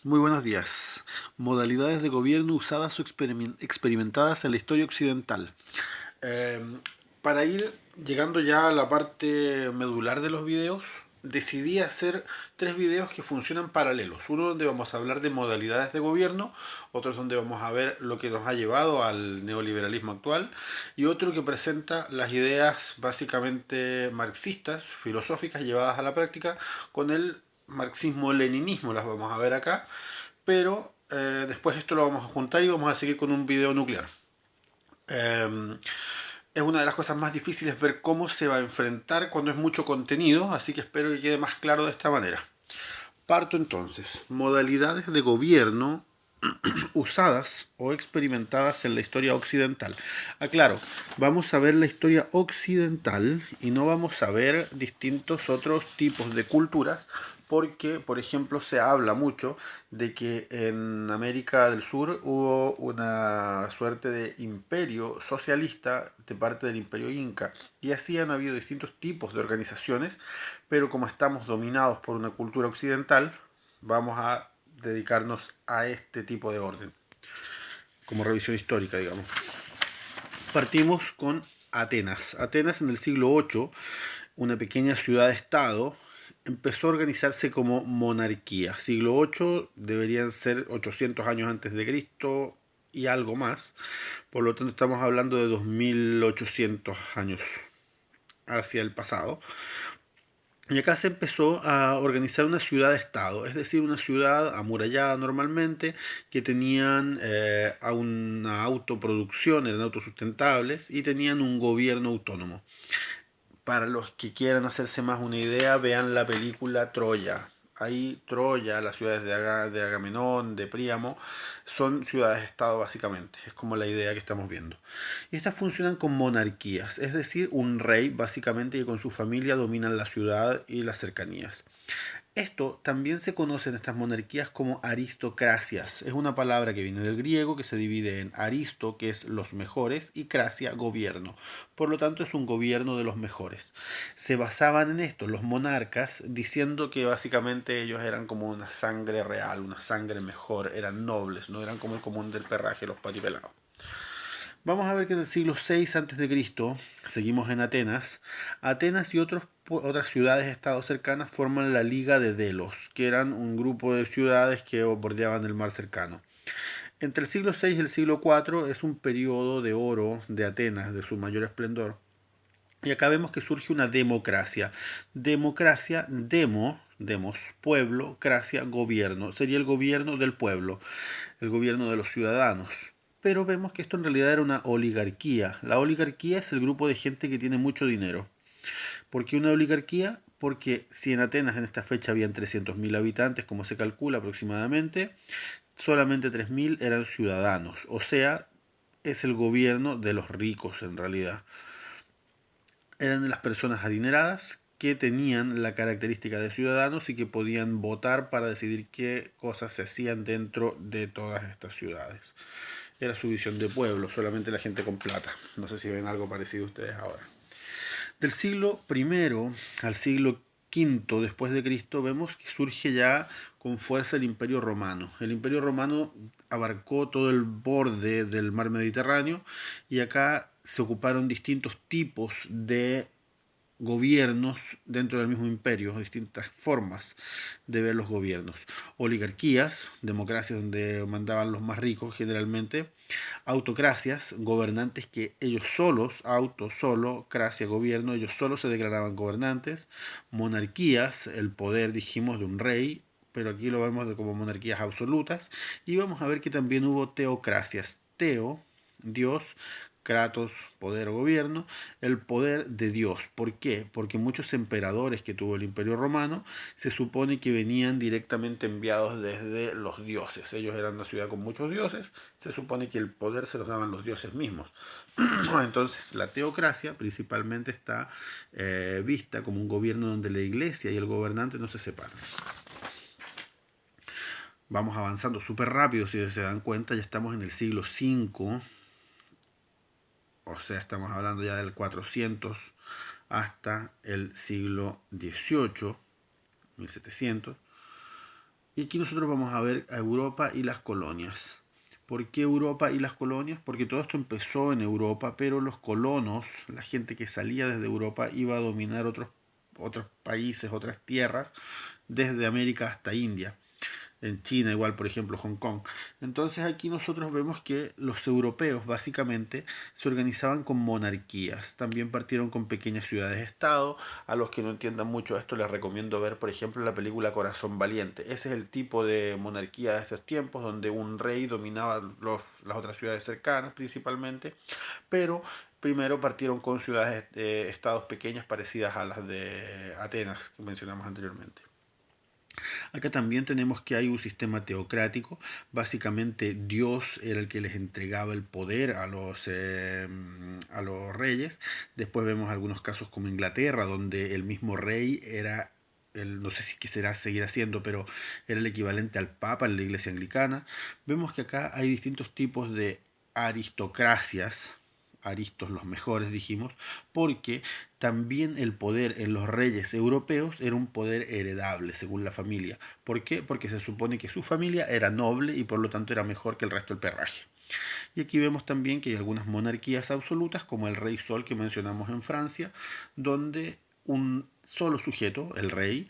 Muy buenos días. Modalidades de gobierno usadas o experimentadas en la historia occidental. Eh, para ir llegando ya a la parte medular de los videos, decidí hacer tres videos que funcionan paralelos. Uno donde vamos a hablar de modalidades de gobierno, otro donde vamos a ver lo que nos ha llevado al neoliberalismo actual y otro que presenta las ideas básicamente marxistas, filosóficas llevadas a la práctica con el marxismo-leninismo, las vamos a ver acá, pero después esto lo vamos a juntar y vamos a seguir con un video nuclear. Eh, es una de las cosas más difíciles ver cómo se va a enfrentar cuando es mucho contenido, así que espero que quede más claro de esta manera. Parto entonces. Modalidades de gobierno usadas o experimentadas en la historia occidental. Aclaro, vamos a ver la historia occidental y no vamos a ver distintos otros tipos de culturas porque, por ejemplo, se habla mucho de que en América del Sur hubo una suerte de imperio socialista de parte del imperio inca y así han habido distintos tipos de organizaciones, pero como estamos dominados por una cultura occidental, vamos a dedicarnos a este tipo de orden, como revisión histórica, digamos. Partimos con Atenas. Atenas en el siglo VIII, una pequeña ciudad-estado, empezó a organizarse como monarquía. Siglo VIII deberían ser 800 años antes de Cristo y algo más. Por lo tanto, estamos hablando de 2800 años hacia el pasado. Y acá se empezó a organizar una ciudad-estado, es decir, una ciudad amurallada normalmente, que tenían una autoproducción, eran autosustentables y tenían un gobierno autónomo. Para los que quieran hacerse más una idea, vean la película Troya. Ahí Troya, las ciudades de Agamenón, de Príamo, son ciudades-estado básicamente. Es como la idea que estamos viendo. Y estas funcionan con monarquías, es decir, un rey básicamente que con su familia dominan la ciudad y las cercanías. Esto también se conoce en estas monarquías como aristocracias. Es una palabra que viene del griego que se divide en aristo, que es los mejores, y cracia, gobierno. Por lo tanto, es un gobierno de los mejores. Se basaban en esto los monarcas, diciendo que básicamente ellos eran como una sangre real, una sangre mejor, eran nobles, no eran como el común del perraje, los patipelados. Vamos a ver que en el siglo VI a.C., seguimos en Atenas, Atenas y otras ciudades-estados cercanas forman la Liga de Delos, que eran un grupo de ciudades que bordeaban el mar cercano. Entre el siglo VI y el siglo IV es un periodo de oro de Atenas, de su mayor esplendor. Y acá vemos que surge una democracia. Democracia, demos, pueblo, cracia, gobierno. Sería el gobierno del pueblo, el gobierno de los ciudadanos. Pero vemos que esto en realidad era una oligarquía. La oligarquía es el grupo de gente que tiene mucho dinero. ¿Por qué una oligarquía? Porque si en Atenas en esta fecha habían 300.000 habitantes, como se calcula aproximadamente, solamente 3.000 eran ciudadanos. O sea, es el gobierno de los ricos en realidad. Eran las personas adineradas que tenían la característica de ciudadanos y que podían votar para decidir qué cosas se hacían dentro de todas estas ciudades. Era su visión de pueblo, solamente la gente con plata. No sé si ven algo parecido ustedes ahora. Del siglo I al siglo V después de Cristo vemos que surge ya con fuerza el Imperio Romano. El Imperio Romano abarcó todo el borde del mar Mediterráneo y acá se ocuparon distintos tipos de gobiernos dentro del mismo imperio, distintas formas de ver los gobiernos. Oligarquías, democracias donde mandaban los más ricos generalmente, autocracias, gobernantes que ellos solos, solo, cracia, gobierno, ellos solos se declaraban gobernantes, monarquías, el poder, dijimos, de un rey, pero aquí lo vemos como monarquías absolutas, y vamos a ver que también hubo teocracias, Dios, Kratos, poder o gobierno, el poder de Dios. ¿Por qué? Porque muchos emperadores que tuvo el Imperio Romano se supone que venían directamente enviados desde los dioses. Ellos eran una ciudad con muchos dioses, se supone que el poder se los daban los dioses mismos. Entonces la teocracia principalmente está vista como un gobierno donde la iglesia y el gobernante no se separan. Vamos avanzando súper rápido, si se dan cuenta, ya estamos en el siglo V, o sea, estamos hablando ya del 400 hasta el siglo XVIII, 1700. Y aquí nosotros vamos a ver a Europa y las colonias. ¿Por qué Europa y las colonias? Porque todo esto empezó en Europa, pero los colonos, la gente que salía desde Europa, iba a dominar otros países, otras tierras, desde América hasta India. En China igual, por ejemplo, Hong Kong. Entonces aquí nosotros vemos que los europeos básicamente se organizaban con monarquías. También partieron con pequeñas ciudades-estado. A los que no entiendan mucho esto les recomiendo ver, por ejemplo, la película Corazón Valiente. Ese es el tipo de monarquía de estos tiempos, donde un rey dominaba las otras ciudades cercanas principalmente, pero primero partieron con ciudades, estados pequeñas parecidas a las de Atenas que mencionamos anteriormente. Acá también tenemos que hay un sistema teocrático. Básicamente Dios era el que les entregaba el poder a los reyes. Después vemos algunos casos como Inglaterra, donde el mismo rey era no sé si quisiera seguir haciendo, pero era el equivalente al Papa en la iglesia anglicana. Vemos que acá hay distintos tipos de aristocracias, aristos los mejores dijimos, porque también el poder en los reyes europeos era un poder heredable según la familia. ¿Por qué? Porque se supone que su familia era noble y por lo tanto era mejor que el resto del perraje. Y aquí vemos también que hay algunas monarquías absolutas, como el rey Sol que mencionamos en Francia, donde un solo sujeto, el rey,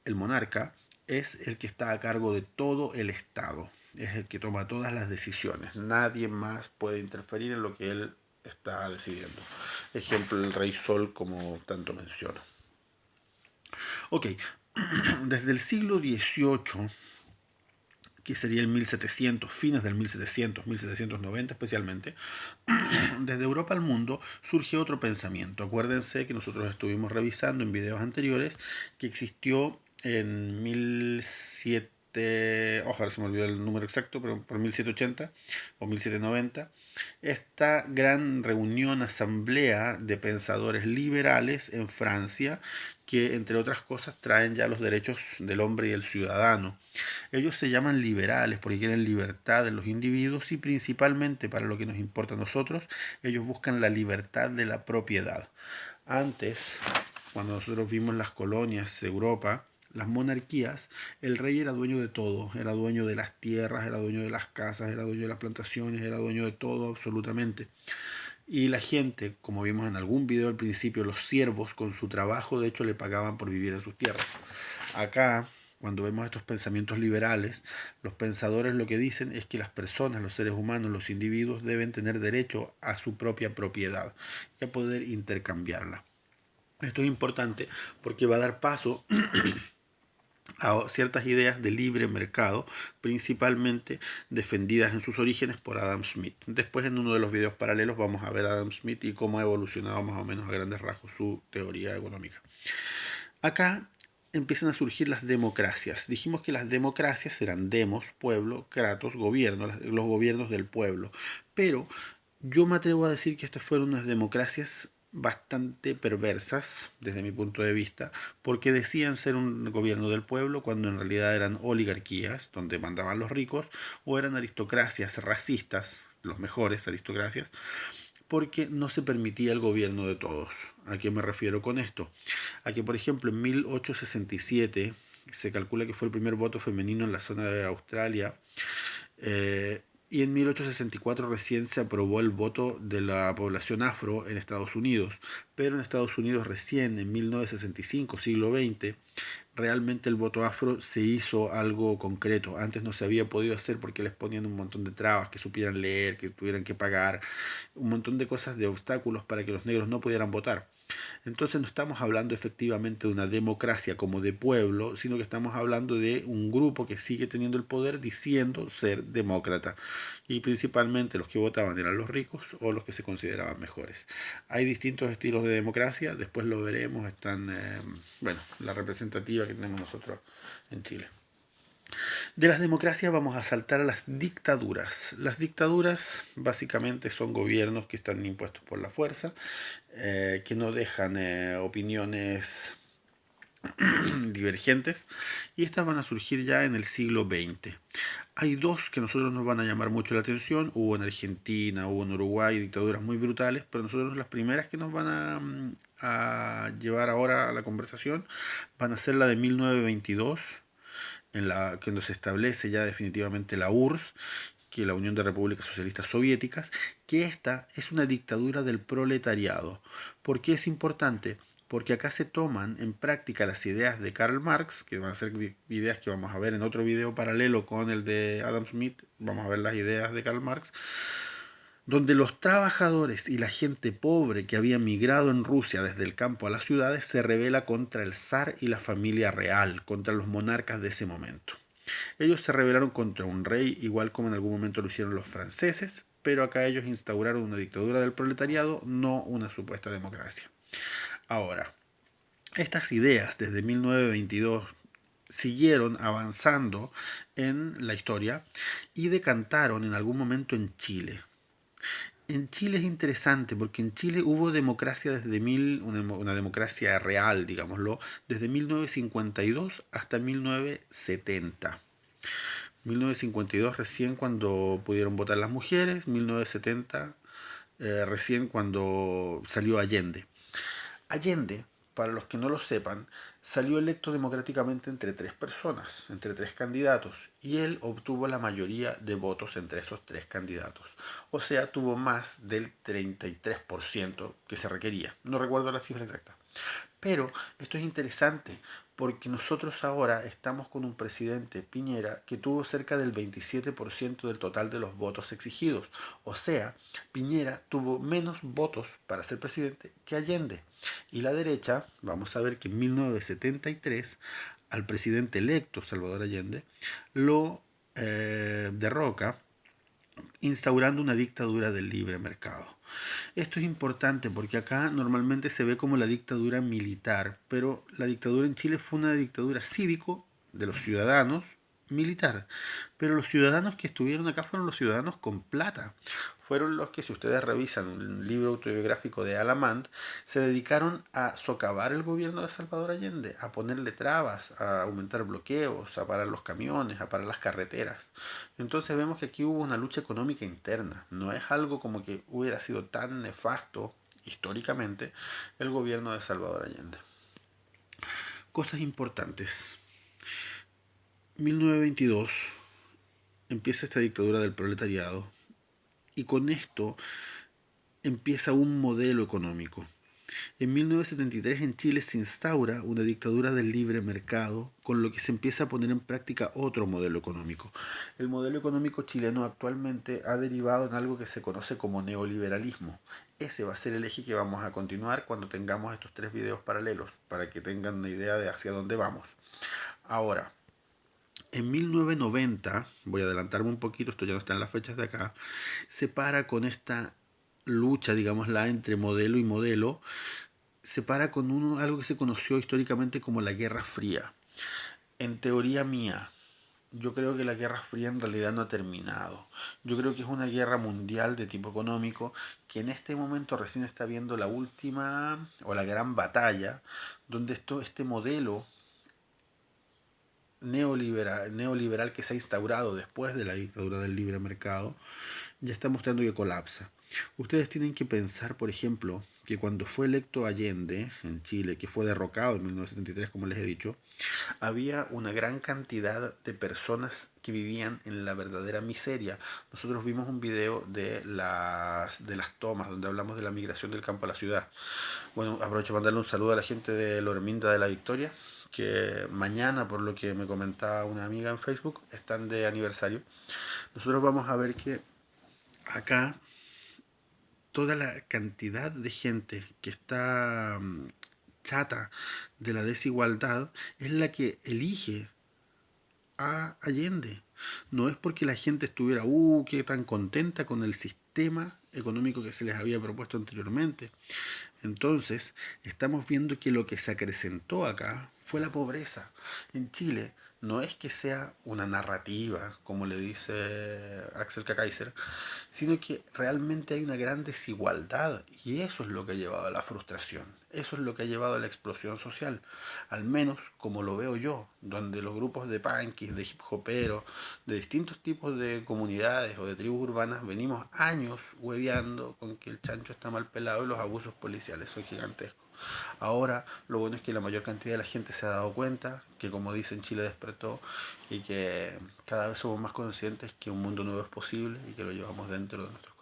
el monarca, es el que está a cargo de todo el Estado. Es el que toma todas las decisiones. Nadie más puede interferir en lo que él está decidiendo. Ejemplo, el rey Sol, como tanto menciono. Ok, desde el siglo XVIII, que sería el 1700, fines del 1700, 1790 especialmente, desde Europa al mundo surge otro pensamiento. Acuérdense que nosotros estuvimos revisando en videos anteriores que existió en 1700, ojalá se me olvidó el número exacto, pero por 1780 o 1790, esta gran reunión, asamblea de pensadores liberales en Francia, que entre otras cosas traen ya los derechos del hombre y el ciudadano. Ellos se llaman liberales porque quieren libertad de los individuos y principalmente para lo que nos importa a nosotros, ellos buscan la libertad de la propiedad. Antes, cuando nosotros vimos las colonias de Europa, las monarquías, el rey era dueño de todo, era dueño de las tierras, era dueño de las casas, era dueño de las plantaciones, era dueño de todo absolutamente. Y la gente, como vimos en algún video al principio, los siervos con su trabajo de hecho le pagaban por vivir en sus tierras. Acá, cuando vemos estos pensamientos liberales, los pensadores lo que dicen es que las personas, los seres humanos, los individuos deben tener derecho a su propia propiedad y a poder intercambiarla. Esto es importante porque va a dar paso a ciertas ideas de libre mercado, principalmente defendidas en sus orígenes por Adam Smith. Después, en uno de los videos paralelos, vamos a ver a Adam Smith y cómo ha evolucionado más o menos a grandes rasgos su teoría económica. Acá empiezan a surgir las democracias. Dijimos que las democracias eran demos, pueblo, kratos, gobierno, los gobiernos del pueblo. Pero yo me atrevo a decir que estas fueron unas democracias bastante perversas desde mi punto de vista, porque decían ser un gobierno del pueblo cuando en realidad eran oligarquías donde mandaban los ricos, o eran aristocracias racistas, los mejores aristocracias, porque no se permitía el gobierno de todos. ¿A qué me refiero con esto? A que, por ejemplo, en 1867 se calcula que fue el primer voto femenino en la zona de Australia, y en 1864 recién se aprobó el voto de la población afro en Estados Unidos, pero en Estados Unidos recién en 1965, siglo XX, realmente el voto afro se hizo algo concreto. Antes no se había podido hacer porque les ponían un montón de trabas, que supieran leer, que tuvieran que pagar, un montón de cosas, de obstáculos para que los negros no pudieran votar. Entonces no estamos hablando efectivamente de una democracia como de pueblo, sino que estamos hablando de un grupo que sigue teniendo el poder diciendo ser demócrata. Y principalmente los que votaban eran los ricos o los que se consideraban mejores. Hay distintos estilos de democracia, después lo veremos, están, bueno, la representativa que tenemos nosotros en Chile. De las democracias vamos a saltar a las dictaduras. Las dictaduras básicamente son gobiernos que están impuestos por la fuerza, que no dejan opiniones divergentes, y estas van a surgir ya en el siglo XX. Hay dos que a nosotros nos van a llamar mucho la atención. Hubo en Argentina, hubo en Uruguay dictaduras muy brutales, pero nosotros las primeras que nos van a llevar ahora a la conversación van a ser la de 1922 cuando se establece ya definitivamente la URSS, que es la Unión de Repúblicas Socialistas Soviéticas, que esta es una dictadura del proletariado. ¿Por qué es importante? Porque acá se toman en práctica las ideas de Karl Marx, que van a ser ideas que vamos a ver en otro video paralelo con el de Adam Smith, vamos a ver las ideas de Karl Marx, donde los trabajadores y la gente pobre que había migrado en Rusia desde el campo a las ciudades se rebela contra el zar y la familia real, contra los monarcas de ese momento. Ellos se rebelaron contra un rey, igual como en algún momento lo hicieron los franceses, pero acá ellos instauraron una dictadura del proletariado, no una supuesta democracia. Ahora, estas ideas desde 1922 siguieron avanzando en la historia y decantaron en algún momento en Chile. En Chile es interesante porque en Chile hubo democracia una democracia real, digámoslo, desde 1952 hasta 1970. 1952 recién cuando pudieron votar las mujeres, 1970 recién cuando salió Allende. Allende, para los que no lo sepan, salió electo democráticamente entre tres personas, entre tres candidatos, y él obtuvo la mayoría de votos entre esos tres candidatos. O sea, tuvo más del 33% que se requería. No recuerdo la cifra exacta. Pero esto es interesante porque nosotros ahora estamos con un presidente, Piñera, que tuvo cerca del 27% del total de los votos exigidos. O sea, Piñera tuvo menos votos para ser presidente que Allende. Y la derecha, vamos a ver que en 1973 al presidente electo, Salvador Allende, lo derroca instaurando una dictadura del libre mercado. Esto es importante porque acá normalmente se ve como la dictadura militar, pero la dictadura en Chile fue una dictadura cívico de los ciudadanos militar. Pero los ciudadanos que estuvieron acá fueron los ciudadanos con plata. Fueron los que, si ustedes revisan un libro autobiográfico de Alamand, se dedicaron a socavar el gobierno de Salvador Allende, a ponerle trabas, a aumentar bloqueos, a parar los camiones, a parar las carreteras. Entonces vemos que aquí hubo una lucha económica interna. No es algo como que hubiera sido tan nefasto históricamente el gobierno de Salvador Allende. Cosas importantes. 1922 empieza esta dictadura del proletariado y con esto empieza un modelo económico. En 1973 en Chile se instaura una dictadura del libre mercado, con lo que se empieza a poner en práctica otro modelo económico. El modelo económico chileno actualmente ha derivado en algo que se conoce como neoliberalismo. Ese va a ser el eje que vamos a continuar cuando tengamos estos tres videos paralelos, para que tengan una idea de hacia dónde vamos. Ahora, en 1990, voy a adelantarme un poquito, esto ya no está en las fechas de acá, se para con esta lucha, digámosla, entre modelo y modelo, se para con algo que se conoció históricamente como la Guerra Fría. En teoría mía, yo creo que la Guerra Fría en realidad no ha terminado. Yo creo que es una guerra mundial de tipo económico que en este momento recién está viendo la última o la gran batalla, donde este modelo neoliberal que se ha instaurado después de la dictadura del libre mercado ya está mostrando que colapsa. Ustedes tienen que pensar, por ejemplo, que cuando fue electo Allende en Chile, que fue derrocado en 1973, como les he dicho, había una gran cantidad de personas que vivían en la verdadera miseria. Nosotros vimos un video de las tomas, donde hablamos de la migración del campo a la ciudad. Bueno, aprovecho para darle un saludo a la gente de Lorminda de la Victoria, que mañana, por lo que me comentaba una amiga en Facebook, están de aniversario. Nosotros vamos a ver que acá toda la cantidad de gente que está chata de la desigualdad es la que elige a Allende. No es porque la gente estuviera, qué tan contenta con el sistema económico que se les había propuesto anteriormente. Entonces, estamos viendo que lo que se acrecentó acá fue la pobreza. En Chile no es que sea una narrativa, como le dice Axel Kaiser, sino que realmente hay una gran desigualdad y eso es lo que ha llevado a la frustración, eso es lo que ha llevado a la explosión social, al menos como lo veo yo, donde los grupos de punkis, de hip hoperos, de distintos tipos de comunidades o de tribus urbanas venimos años hueveando con que el chancho está mal pelado y los abusos policiales son gigantescos. Ahora, lo bueno es que la mayor cantidad de la gente se ha dado cuenta que, como dicen, Chile despertó y que cada vez somos más conscientes que un mundo nuevo es posible y que lo llevamos dentro de nuestros